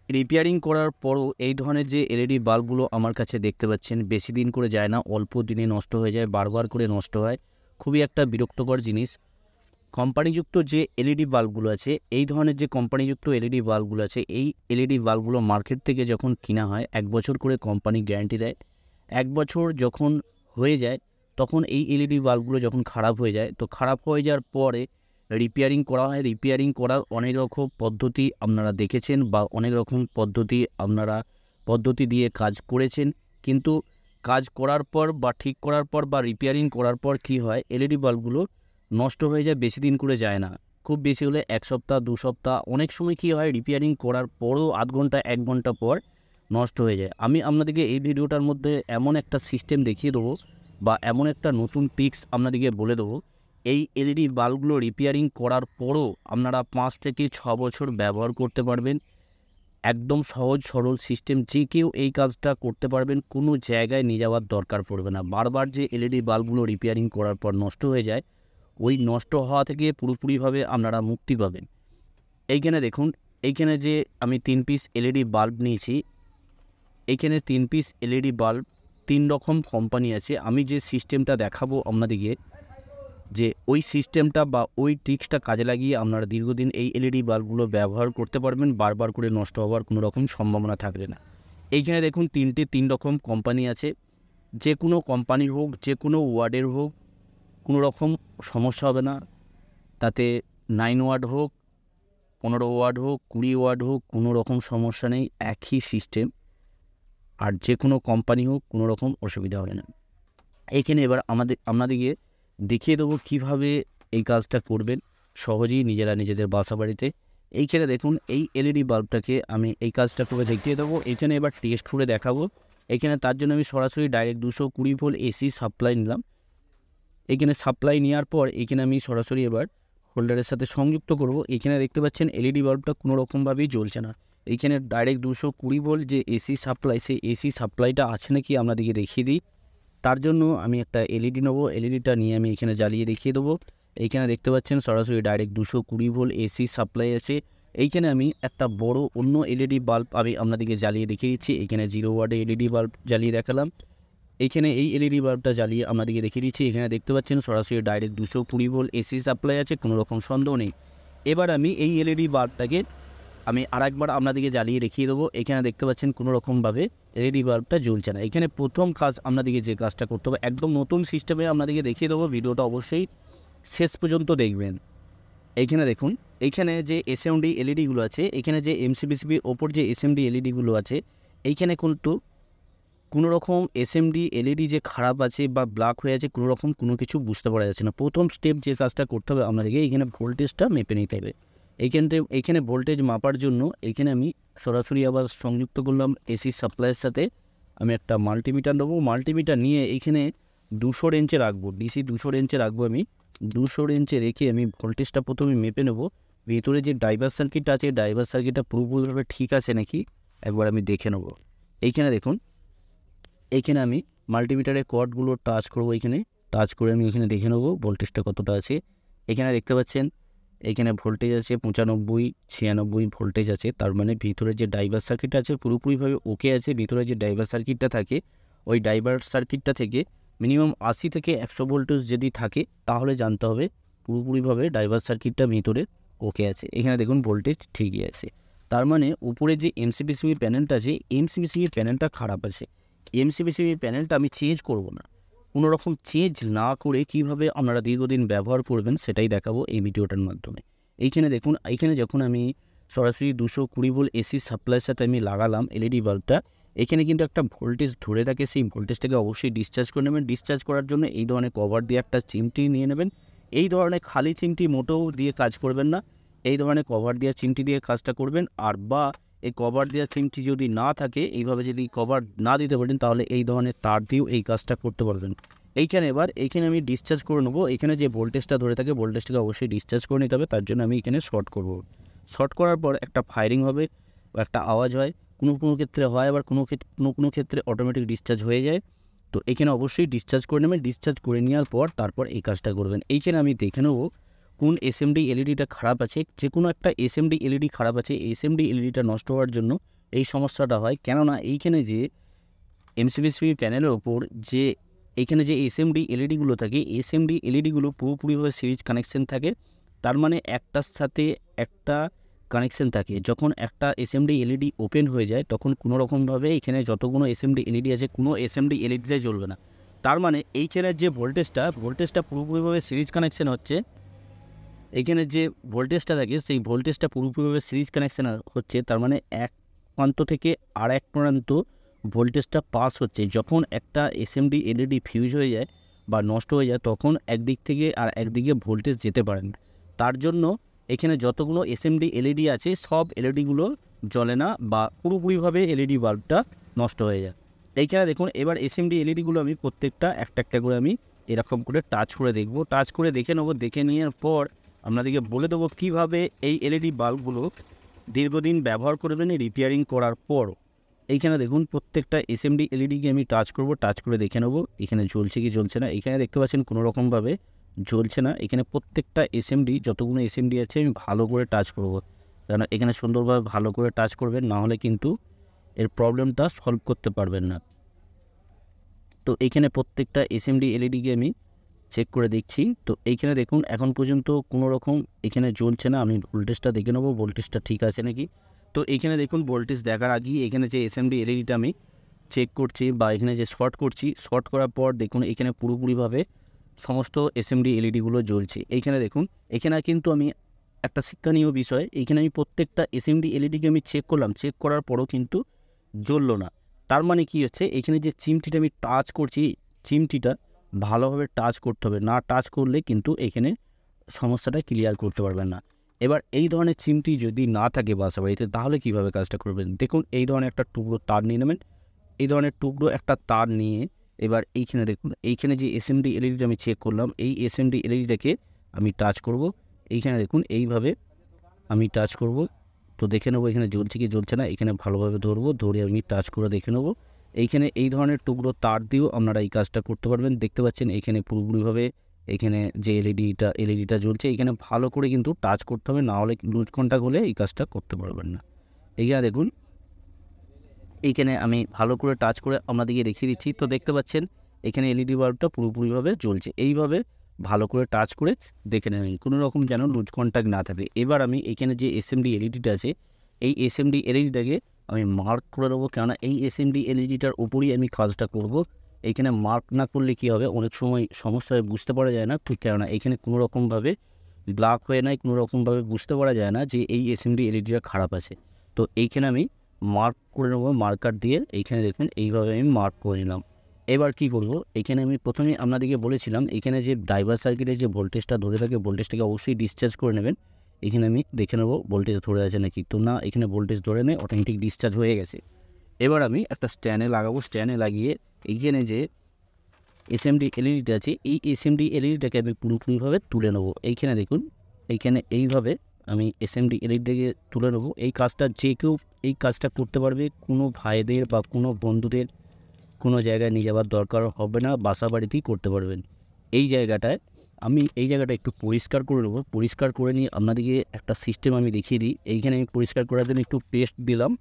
Repairing করার পরও এই ধরনের যে এলইডি বাল্বগুলো আমার কাছে দেখতে পাচ্ছেন বেশি দিন করে যায় না, অল্প দিনে নষ্ট হয়ে যায়, বারবার করে নষ্ট হয়। খুবই একটা বিরক্তকর জিনিস। কোম্পানিযুক্ত যে এলইডি বাল্বগুলো আছে, এই ধরনের যে কোম্পানিযুক্ত এলইডি বাল্বগুলো আছে, এই এলইডি বাল্বগুলো মার্কেট থেকে যখন কিনা হয় 1 বছর করে কোম্পানি গ্যারান্টি দেয়। 1 বছর যখন হয়ে যায় তখন এই এলইডি বাল্বগুলো যখন খারাপ হয়ে যায়, তো খারাপ হয়ে যাওয়ার পরে রিপেয়ারিং করা হয়। রিপেয়ারিং করার অনেক রকম পদ্ধতি আপনারা দেখেছেন বা অনেক রকম পদ্ধতি দিয়ে কাজ করেছেন। কিন্তু কাজ করার পর বা ঠিক করার পর বা রিপেয়ারিং করার পর কী হয়, এলইডি বাল্বগুলো নষ্ট হয়ে যায়, বেশি দিন করে যায় না। খুব বেশি হলে 1 সপ্তাহ 2 সপ্তাহ, অনেক সময় কী হয় রিপেয়ারিং করার পরও আধ ঘন্টা 1 ঘন্টা পর নষ্ট হয়ে যায়। আমি আপনাদেরকে এই ভিডিওটার মধ্যে এমন একটা সিস্টেম দেখিয়ে দেবো বা এমন একটা নতুন ট্রিক্স আপনাদেরকে বলে দেবো, এই এলইডি বাল্বগুলো রিপেয়ারিং করার পরও আপনারা 5 থেকে 6 বছর ব্যবহার করতে পারবেন। একদম সহজ সরল সিস্টেম, যে কেউ এই কাজটা করতে পারবেন, কোনো জায়গায় নিয়ে যাওয়ার দরকার পড়বে না। বারবার যে এলইডি বাল্বগুলো রিপেয়ারিং করার পর নষ্ট হয়ে যায়, ওই নষ্ট হওয়া থেকে পুরোপুরিভাবে আপনারা মুক্তি পাবেন। এইখানে দেখুন, এইখানে যে আমি 3 পিস এলইডি বাল্ব নিয়েছি, এইখানে 3 পিস এলইডি বাল্ব 3 রকম কোম্পানি আছে। আমি যে সিস্টেমটা দেখাবো আপনাদেরকে, যে ওই সিস্টেমটা বা ওই ট্রিক্সটা কাজে লাগিয়ে আপনারা দীর্ঘদিন এই এলইডি বাল্বগুলো ব্যবহার করতে পারবেন, বারবার করে নষ্ট হওয়ার কোনো রকম সম্ভাবনা থাকবে না। এইখানে দেখুন 3 রকম কোম্পানি আছে। যে কোনো কোম্পানির হোক, যে কোনো ওয়ার্ডের হোক, কোনো রকম সমস্যা হবে না। তাতে 9 ওয়াট হোক, 15 ওয়াট হোক, 20 ওয়াট হোক, কোনো রকম সমস্যা নেই, একই সিস্টেম। আর যে কোনো কোম্পানি হোক, কোনো রকম অসুবিধা হবে না। এইখানে এবার আপনাদেরকে দেখিয়ে দেবো কীভাবে এই কাজটা করবেন সহজেই নিজেদের বাসা বাড়িতে। এইখানে দেখুন, এই এলইডি বাল্বটাকে আমি এই কাজটা করে দেখিয়ে দেবো। এইখানে এবার টেস্ট করে দেখাবো। এইখানে তার জন্য আমি সরাসরি ডাইরেক্ট 220 ভোল্ট এসি সাপ্লাই নিলাম। এইখানে সাপ্লাই নেওয়ার পর এইখানে আমি সরাসরি এবার হোল্ডারের সাথে সংযুক্ত করব। এইখানে দেখতে পাচ্ছেন এলইডি বাল্বটা কোনো রকমভাবেই জ্বলছে না। এইখানে ডাইরেক্ট 220 ভোল্ট যে এসি সাপ্লাই, সেই এসি সাপ্লাইটা আছে নাকি আপনাদেরকে দেখিয়ে দিই। তার জন্য আমি একটা এলইডি নেবো। এলইডিটা নিয়ে আমি এখানে জ্বালিয়ে দেখিয়ে দেবো। এইখানে দেখতে পাচ্ছেন সরাসরি ডাইরেক্ট 220 ভোল্ট এসি সাপ্লাই আছে। এইখানে আমি একটা বড় অন্য এলইডি বাল্ব আমি আপনাদেরকে জ্বালিয়ে দেখিয়ে দিচ্ছি। এখানে 0 ওয়াটের এলইডি বাল্ব জ্বালিয়ে দেখালাম। এইখানে এই এলইডি বাল্বটা জ্বালিয়ে আপনাদেরকে দেখিয়ে দিচ্ছি। এখানে দেখতে পাচ্ছেন সরাসরি ডাইরেক্ট 220 ভোল্ট এসি সাপ্লাই আছে, কোনো রকম সন্দেহ নেই। এবার আমি এই এলইডি বাল্বটাকে আমি আরেকবার আপনাদেরকে জ্বালিয়ে দেখিয়ে দেবো। এখানে দেখতে পাচ্ছেন কোনো রকমভাবে এলইডি বাল্বটা জ্বলছে না। এখানে প্রথম কাজ আপনাদেরকে যে কাজটা করতে হবে, একদম নতুন সিস্টেমে আপনাদেরকে দেখিয়ে দেবো, ভিডিওটা অবশ্যই শেষ পর্যন্ত দেখবেন। এইখানে দেখুন, এইখানে যে এসএমডি এলইডিগুলো আছে, এখানে যে এমসিবিসিবির ওপর যে এসএমডি এলইডিগুলো আছে, এইখানে কিন্তু কোনো রকম এসএমডি এলইডি যে খারাপ আছে বা ব্ল্যাক হয়ে আছে, কোনো রকম কোনো কিছু বুঝতে পারা যাচ্ছে না। প্রথম স্টেপ যে কাজটা করতে হবে আপনাদেরকে, এইখানে ভোল্টেজটা মেপে নিতে হবে। এইখানে ভোল্টেজ মাপার জন্য এইখানে আমি সরাসরি আবার সংযুক্ত করলাম এসি সাপ্লাইয়ের সাথে। আমি একটা মাল্টিমিটার নেবো। মাল্টিমিটার নিয়ে এইখানে 200 রেঞ্জে রাখবো, ডিসি 200 রেঞ্জে রাখবো। আমি 200 রেঞ্জে রেখে আমি ভোল্টেজটা প্রথমে মেপে নেবো। ভেতরে যে ড্রাইভার সার্কিটটা আছে, ড্রাইভার সার্কিটটা পুরোপুরিভাবে ঠিক আছে নাকি একবার আমি দেখে নেবো। এইখানে দেখুন, এইখানে আমি মাল্টিমিটারের কর্ডগুলো টাচ করবো। এইখানে টাচ করে আমি এখানে দেখে নেবো ভোল্টেজটা কতটা আছে। এখানে দেখতে পাচ্ছেন এইখানে ভোল্টেজ আছে 95 96 ভোল্টেজ আছে। তার মানে ভিতরে যে ড্রাইভার সার্কিটটা আছে পুরোপুরিভাবে ওকে আছে। ভিতরে যে ড্রাইভার সার্কিটটা থাকে, ওই ড্রাইভার সার্কিটটা থেকে মিনিমাম 80 থেকে 100 ভোল্টেজ যদি থাকে, তাহলে জানতে হবে পুরোপুরিভাবে ড্রাইভার সার্কিটটা ভিতরে ওকে আছে। এখানে দেখুন ভোল্টেজ ঠিকই আছে। তার মানে উপরে যে এমসিবিসিবি প্যানেলটা আছে, এমসিবিসিবি প্যানেলটা খারাপ আছে। এমসিবিসিবি প্যানেলটা আমি চেঞ্জ করব না। কোনো রকম চেঞ্জ না করে কীভাবে আপনারা দীর্ঘদিন ব্যবহার করবেন সেটাই দেখাবো এই ভিডিওটার মাধ্যমে। এইখানে দেখুন, এইখানে যখন আমি সরাসরি 220 ভোল্ট এসি সাপ্লাইয়ের সাথে আমি লাগালাম এলইডি বাল্বটা, এখানে কিন্তু একটা ভোল্টেজ ধরে থাকে। সেই ভোল্টেজটাকে অবশ্যই ডিসচার্জ করে নেবেন। ডিসচার্জ করার জন্য এই ধরনের কভার দিয়ে একটা চিমটি নিয়ে নেবেন। এই ধরনের খালি চিমটি মোটেও দিয়ে কাজ করবেন না, এই ধরনের কভার দেওয়া চিমটি দিয়ে কাজটা করবেন। আর বা এই কভার দেওয়া চিমটি যদি না থাকে, এইভাবে যদি কভার না দিতে পারেন, তাহলে এই ধরনের তার দিয়েও এই কাজটা করতে পারবেন। এইখানে আমি ডিসচার্জ করে নেবো। এখানে যে ভোল্টেজটা ধরে থাকে, ভোল্টেজটাকে অবশ্যই ডিসচার্জ করে নিতে হবে। তার জন্য আমি এখানে শর্ট করব। শর্ট করার পর একটা ফায়ারিং হবে, একটা আওয়াজ হয়। কোনো ক্ষেত্রে হয়, আবার কোনো ক্ষেত্রে অটোমেটিক ডিসচার্জ হয়ে যায়। তো এখানে অবশ্যই ডিসচার্জ করে নেবেন। ডিসচার্জ করে নেওয়ার পর তারপর এই কাজটা করবেন। এইখানে আমি দেখে নেবো কোন এসএমডি এলইডিটা খারাপ আছে। যে কোনো একটা এসএমডি এলইডি খারাপ আছে। এসএমডি এলইডিটা নষ্ট হওয়ার জন্য এই সমস্যাটা হয়, কেননা এইখানে যে এমসিবিসিবি প্যানেলের ওপর যে এইখানে যে এসএমডি এলইডিগুলো থাকে, এসএমডি এলইডিগুলো পুরোপুরিভাবে সিরিজ কানেকশন থাকে। তার মানে একটার সাথে একটা কানেকশন থাকে। যখন একটা এসএমডি এলইডি ওপেন হয়ে যায় তখন কোনো রকমভাবে এখানে যতগুলো এসএমডি এলইডি আছে কোনো এসএমডি এলইডিতে জ্বলবে না। তার মানে এইখানের যে ভোল্টেজটা পুরোপুরিভাবে সিরিজ কানেকশন হচ্ছে। এইখানে যে ভোল্টেজটা থাকে সেই ভোল্টেজটা পুরোপুরিভাবে সিরিজ কানেকশন হচ্ছে। তার মানে এক প্রান্ত থেকে আর এক প্রান্ত ভোল্টেজটা পাস হচ্ছে। যখন একটা এসএমডি এলইডি ফিউজ হয়ে যায় বা নষ্ট হয়ে যায় তখন একদিক থেকে আর একদিকে ভোল্টেজ যেতে পারে না। তার জন্য এখানে যতগুলো এসএমডি এলইডি আছে সব এলইডিগুলো জ্বলে না বা পুরোপুরিভাবে এলইডি বাল্বটা নষ্ট হয়ে যায়। এইখানে দেখুন, এবার এসএমডি এলইডিগুলো আমি প্রত্যেকটা একটা একটা করে আমি এরকম করে টাচ করে দেখব। টাচ করে দেখে নেবো। দেখে নেওয়ার পর আপনাদেরকে বলে দেবো কীভাবে এই এলইডি বাল্বগুলো দীর্ঘদিন ব্যবহার করবেন রিপেয়ারিং করার পর। এইখানে দেখুন প্রত্যেকটা এসএমডি এলইডিকে আমি টাচ করব। টাচ করে দেখে নেবো এখানে জ্বলছে কি জ্বলছে না। এখানে দেখতে পাচ্ছেন কোনো রকমভাবে জ্বলছে না। এখানে প্রত্যেকটা এসএমডি যতগুলো এসএমডি আছে আমি ভালো করে টাচ করব, কারণ এখানে সুন্দরভাবে ভালো করে টাচ করবেন, না হলে কিন্তু এর প্রবলেমটা সলভ করতে পারবেন না। তো এইখানে প্রত্যেকটা এসএমডি এলইডিকে আমি চেক করে দেখছি। তো এইখানে দেখুন এখন পর্যন্ত কোনো রকম এখানে জ্বলছে না। আমি ভোল্টেজটা দেখে নেবো ভোল্টেজটা ঠিক আছে নাকি। তো এইখানে দেখুন ভোল্টেজ দেখার আগেই এখানে যে এসএমডি এলইডিটা আমি চেক করছি বা এখানে যে শর্ট করছি, শর্ট করার পর দেখুন এখানে পুরোপুরিভাবে সমস্ত এসএমডি এলইডিগুলো জ্বলছে। এইখানে দেখুন, এখানে কিন্তু আমি একটা শিক্ষণীয় বিষয়, এইখানে আমি প্রত্যেকটা এসএমডি এলইডিকে আমি চেক করলাম, চেক করার পরও কিন্তু জ্বললো না। তার মানে কি হচ্ছে, এখানে যে চিমটিটা আমি টাচ করছি, চিমটিটা ভালোভাবে টাচ করতে হবে, না টাচ করলে কিন্তু এখানে সমস্যাটা ক্লিয়ার করতে পারবেন না। এবার এই ধরনের চিমটি যদি না থাকে বাসা বাড়িতে তাহলে কীভাবে কাজটা করবেন, দেখুন এই ধরনের একটা টুকরো তার নিয়ে নেবেন। এই ধরনের টুকরো একটা তার নিয়ে এবার এইখানে দেখুন, এইখানে যে এসএমডি এলইডিটা আমি চেক করলাম, এই এসএমডি এলইডিটাকে আমি টাচ করব। এইখানে দেখুন এইভাবে আমি টাচ করব। তো দেখে নেবো এখানে জ্বলছে কি জ্বলছে না। এখানে ভালোভাবে ধরবো, ধরে আমি টাচ করে দেখে নেবো। এইখানে এই ধরনের টুকরো তার দিয়েও আপনারা এই কাজটা করতে পারবেন। দেখতে পাচ্ছেন এখানে পুরোপুরিভাবে এখানে যে এলইডিটা জ্বলছে, এখানে ভালো করে কিন্তু টাচ করতে হবে, না হলে লুজ কন্টাক্ট হলে এই কাজটা করতে পারবেন না। এইখানে দেখুন এইখানে আমি ভালো করে টাচ করে আপনাদেরকে দেখিয়ে দিচ্ছি। তো দেখতে পাচ্ছেন এখানে এলইডি বাল্বটা পুরোপুরিভাবে জ্বলছে। এইভাবে ভালো করে টাচ করে দেখে নেবেন, কোনো রকম যেন লুজ কন্ট্যাক্ট না থাকে। এবার আমি এখানে যে এসএমডি এলইডিটা আছে, এই এসএমডি এলইডিটাকে আমি মার্ক করে দেবো, কেননা এই এসএমডি এলইডিটার উপরেই আমি কাজটা করব। এইখানে মার্ক না করলে কী হবে, অনেক সময় সমস্যায় বুঝতে পারা যায় না, ঠিক কেননা এখানে কোনো রকমভাবে ব্ল্যাক হয়ে নাই, কোনো রকমভাবে বুঝতে পারা যায় না যে এই এসএমডি এলইডিটা খারাপ আছে। তো এইখানে আমি মার্ক করে নেবো, মার্কার দিয়ে এইখানে দেখুন এইভাবে আমি মার্ক করে নিলাম। এবার কি করব, এখানে আমি প্রথমেই আপনাদেরকে বলেছিলাম এখানে যে ড্রাইভার সার্কিটের যে ভোল্টেজটা ধরে থাকে, ভোল্টেজটাকে অবশ্যই ডিসচার্জ করে নেবেন। এখানে আমি দেখে নেবো ভোল্টেজ ধরে আছে নাকি। তো না, এখানে ভোল্টেজ ধরে নেই, অটোমেটিক ডিসচার্জ হয়ে গেছে। এবার আমি একটা স্ট্যান্ডে লাগাবো। স্ট্যান্ডে লাগিয়ে এইখানে যে এসএমডি এলইডিটা আছে, এই এসএমডি এলইডিটাকে আমি পুরোপুরিভাবে তুলে নেবো। এইখানে দেখুন, এইখানে এইভাবে আমি এসএমডি এলইডিটাকে তুলে নেবো। এই কাজটা যে কেউ এই কাজটা করতে পারবে, কোনো ভাইদের বা কোনো বন্ধুদের কোনো জায়গায় নিয়ে যাওয়ার দরকার হবে না, বাসা বাড়িতেই করতে পারবেন। এই জায়গাটা একটু পরিষ্কার করে নেবো। পরিষ্কার করে নিয়ে আপনাদেরকে একটা সিস্টেম আমি দেখিয়ে দিই। এইখানে আমি পরিষ্কার করার জন্য একটু পেস্ট দিলাম।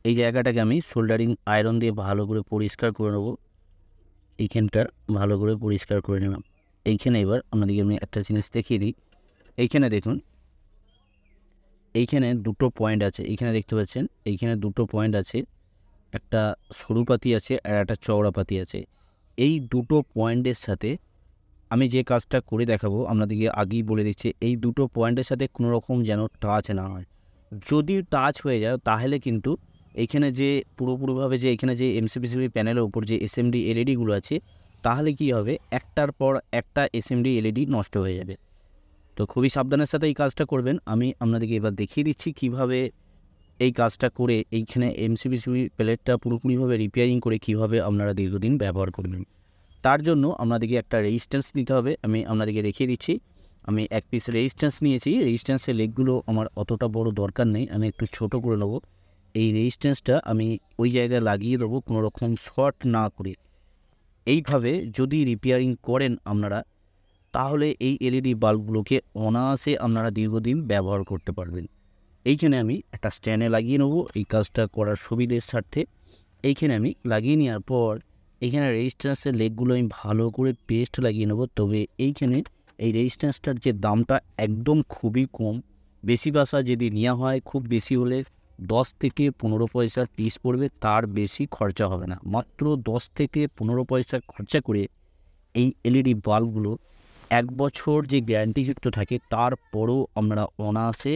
এই জায়গাটাকে আমি সোল্ডারিং আয়রন দিয়ে ভালো করে পরিষ্কার করে নেবো। এইখানটা ভালো করে পরিষ্কার করে নিলাম। এইখানে এবার আপনাদেরকে আমি একটা জিনিস দেখিয়ে দিই। এইখানে দেখুন, এইখানে দুটো পয়েন্ট আছে, এইখানে দেখতে পাচ্ছেন এইখানে দুটো পয়েন্ট আছে, একটা সরু পাতি আছে আর একটা চওড়া পাতি আছে। এই দুটো পয়েন্টের সাথে আমি যে কাজটা করে দেখাবো আপনাদেরকে আগেই বলে দিচ্ছি, এই দুটো পয়েন্টের সাথে কোনো রকম যেন টাচ না হয়। যদি টাচ হয়ে যায় তাহলে কিন্তু এইখানে যে পুরোপুরিভাবে যে এখানে যে এমসিবিসিবি প্যানেলের উপর যে এসএমডি এলইডিগুলো আছে, তাহলে কি হবে, একটার পর একটা এসএমডি এলইডি নষ্ট হয়ে যাবে। তো খুবই সাবধানের সাথে এই কাজটা করবেন। আমি আপনাদেরকে এবার দেখিয়ে দিচ্ছি কিভাবে এই কাজটা করে এইখানে এমসিবিসিবি প্লেটটা পুরোপুরিভাবে রিপেয়ারিং করে কিভাবে আপনারা দীর্ঘদিন ব্যবহার করবেন। তার জন্য আপনাদেরকে একটা রেজিস্ট্যান্স নিতে হবে। আমি আপনাদেরকে দেখিয়ে দিচ্ছি। আমি এক পিস রেজিস্ট্যান্স নিয়েছি। রেজিস্ট্যান্সের লেগগুলো আমার অতটা বড় দরকার নেই, আমি একটু ছোট করে নেব। এই রেজিস্ট্যান্সটা আমি ওই জায়গায় লাগিয়ে দেবো কোনো রকম শর্ট না করে। এইভাবে যদি রিপেয়ারিং করেন আপনারা, তাহলে এই এলইডি বাল্বগুলোকে অনায়াসে আপনারা দীর্ঘদিন ব্যবহার করতে পারবেন। এইখানে আমি একটা স্ট্যান্ডে লাগিয়ে নেবো এই কাজটা করার সুবিধের স্বার্থে। এইখানে আমি লাগিয়ে নেওয়ার পর এইখানে রেজিস্ট্যান্সের লেগগুলো আমি ভালো করে পেস্ট লাগিয়ে নেবো। তবে এইখানে এই রেজিস্ট্যান্সটার যে দামটা একদম খুবই কম, বেশি বাসা যদি নেওয়া হয় খুব বেশি হলে 10 থেকে 15 পয়সা পিস পড়বে, তার বেশি খরচা হবে না। মাত্র 10 থেকে 15 পয়সা খরচা করে এই এলইডি বাল্বগুলো 1 বছর যে গ্যারান্টিযুক্ত থাকে, তারপরও আপনারা অনায়াসে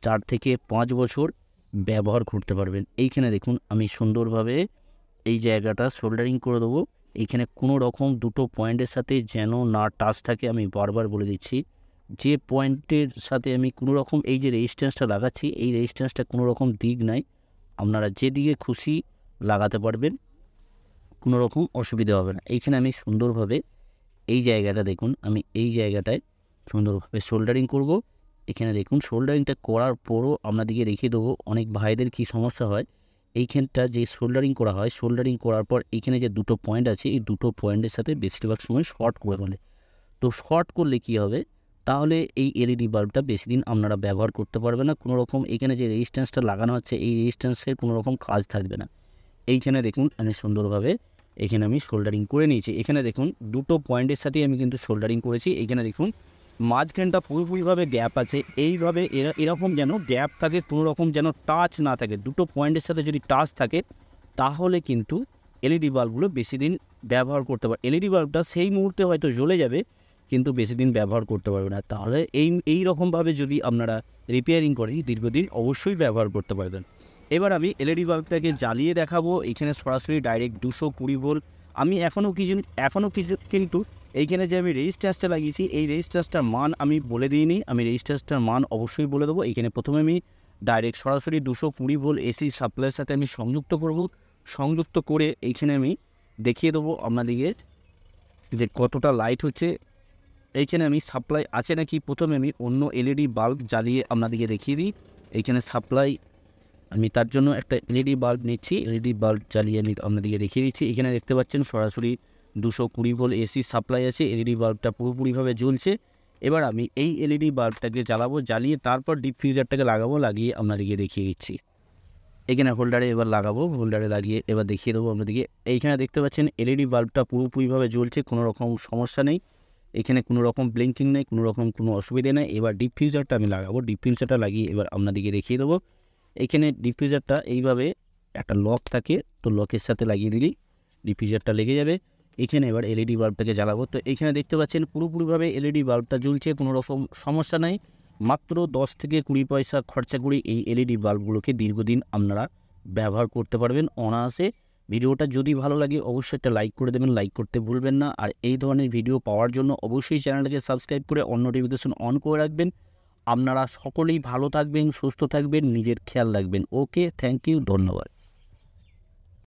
4 থেকে 5 বছর ব্যবহার করতে পারবেন। এইখানে দেখুন আমি সুন্দরভাবে এই জায়গাটা সোল্ডারিং করে দেবো। এইখানে কোনো রকম দুটো পয়েন্টের সাথে যেন না টাচ থাকে, আমি বারবার বলে দিচ্ছি। যে পয়েন্টের সাথে আমি কোনো রকম এই যে রেজিস্ট্যান্সটা লাগাচ্ছি, এই রেজিস্ট্যান্সটা কোনো রকম দিক নাই, আপনারা যেদিকে খুশি লাগাতে পারবেন, কোনো রকম অসুবিধা হবে না। এইখানে আমি সুন্দরভাবে এই জায়গাটা দেখুন, আমি এই জায়গাটায় সুন্দরভাবে সোল্ডারিং করব। এখানে দেখুন সোল্ডারিংটা করার পরও আপনাদেরকে দেখিয়ে দেবো অনেক ভাইদের কি সমস্যা হয়। এইখানটা যে সোল্ডারিং করা হয়, সোল্ডারিং করার পর এইখানে যে দুটো পয়েন্ট আছে, এই দুটো পয়েন্টের সাথে বেশিরভাগ সময় শর্ট করে ফেলে। তো শর্ট করলে কি হবে, তাহলে এই এলইডি বাল্বটা বেশি দিন আপনারা ব্যবহার করতে পারবেন না। কোনো রকম এখানে যে রেজিস্ট্যান্সটা লাগানো হচ্ছে, এই রেজিস্ট্যান্সের কোনো রকম কাজ থাকবে না। এইখানে দেখুন আমি সুন্দরভাবে এখানে আমি সোল্ডারিং করে নিয়েছি। এখানে দেখুন দুটো পয়েন্টের সাথেই আমি কিন্তু সোল্ডারিং করেছি। এইখানে দেখুন মাঝখানটা পুরোপুরিভাবে গ্যাপ আছে, এইভাবে এরকম যেন গ্যাপ থাকে, কোনো রকম যেন টাচ না থাকে। দুটো পয়েন্টের সাথে যদি টাচ থাকে তাহলে কিন্তু এলইডি বাল্বগুলো বেশি দিন ব্যবহার করতে পারে। এলইডি বাল্বটা সেই মুহূর্তে হয়তো জ্বলে যাবে, কিন্তু বেশি দিন ব্যবহার করতে পারবে না। তাহলে এই রকমভাবে যদি আপনারা রিপেয়ারিং করেন, দীর্ঘদিন অবশ্যই ব্যবহার করতে পারবেন। এবার আমি এলইডি বাল্বটাকে জ্বালিয়ে দেখাবো। এখানে সরাসরি ডাইরেক্ট 220 ভোল্ট। আমি এখনও কিছু কিন্তু এইখানে যে আমি রেজিস্ট্যান্সটা লাগিয়েছি, এই রেজিস্ট্যান্সটার মান আমি বলে দিইনি। আমি রেজিস্ট্যান্সটার মান অবশ্যই বলে দেবো। এইখানে প্রথমে আমি ডাইরেক্ট সরাসরি 220 ভোল্ট এসি সাপ্লাইয়ের সাথে আমি সংযুক্ত করব। সংযুক্ত করে এইখানে আমি দেখিয়ে দেবো আপনাদেরকে যে কতটা লাইট হচ্ছে। এইখানে আমি সাপ্লাই আছে নাকি প্রথমে আমি অন্য এলইডি বাল্ব জ্বালিয়ে আপনাদেরকে দেখিয়ে দিই। এইখানে সাপ্লাই আমি তার জন্য একটা এলইডি বাল্ব নিচ্ছি। এলইডি বাল্ব জ্বালিয়ে আমি আপনাদেরকে দেখিয়ে দিচ্ছি। এখানে দেখতে পাচ্ছেন সরাসরি 220 ভোল্ট এসি সাপ্লাই আছে, এলইডি বাল্বটা পুরোপুরিভাবে জ্বলছে। এবার আমি এই এলইডি বাল্বটাকে জ্বালাবো, জ্বালিয়ে তারপর ডিপ ফ্রিজারটাকে লাগাবো, লাগিয়ে আপনাদেরকে দেখিয়ে দিচ্ছি। এখানে হোল্ডারে এবার লাগাবো, হোল্ডারে লাগিয়ে এবার দেখিয়ে দেবো আপনাদেরকে। এইখানে দেখতে পাচ্ছেন এলইডি বাল্বটা পুরোপুরিভাবে জ্বলছে, কোনো রকম সমস্যা নেই। এখানে কোনো রকম ব্লিঙ্কিং নেই, কোনো অসুবিধা নেই। এবার ডিপ ফ্রিজারটা আমি লাগাবো, ডিপ ফ্রিজারটা লাগিয়ে এবার আপনাদেরকে দেখিয়ে দেবো। এইখানে ডিপ ফ্রিজারটা এইভাবে একটা লক থাকে, তো লকের সাথে লাগিয়ে দিলেই ডিপ ফ্রিজারটা লেগে যাবে। এখানে এবার এলইডি বাল্বটাকে জ্বালাবো। তো এখানে দেখতে পাচ্ছেন পুরোপুরিভাবে এলইডি বাল্বটা জ্বলছে, কোনো রকম সমস্যা নাই। মাত্র 10 থেকে 20 পয়সা খরচা করে এই এলইডি বাল্বগুলোকে দীর্ঘদিন আপনারা ব্যবহার করতে পারবেন অনায়াসে। ভিডিওটা যদি ভালো লাগে অবশ্যই একটা লাইক করে দেবেন, লাইক করতে ভুলবেন না। আর এই ধরনের ভিডিও পাওয়ার জন্য অবশ্যই চ্যানেলটাকে সাবস্ক্রাইব করে অন নোটিফিকেশন অন করে রাখবেন। আপনারা সকলেই ভালো থাকবেন, সুস্থ থাকবেন, নিজের খেয়াল রাখবেন। ওকে, থ্যাংক ইউ, ধন্যবাদ।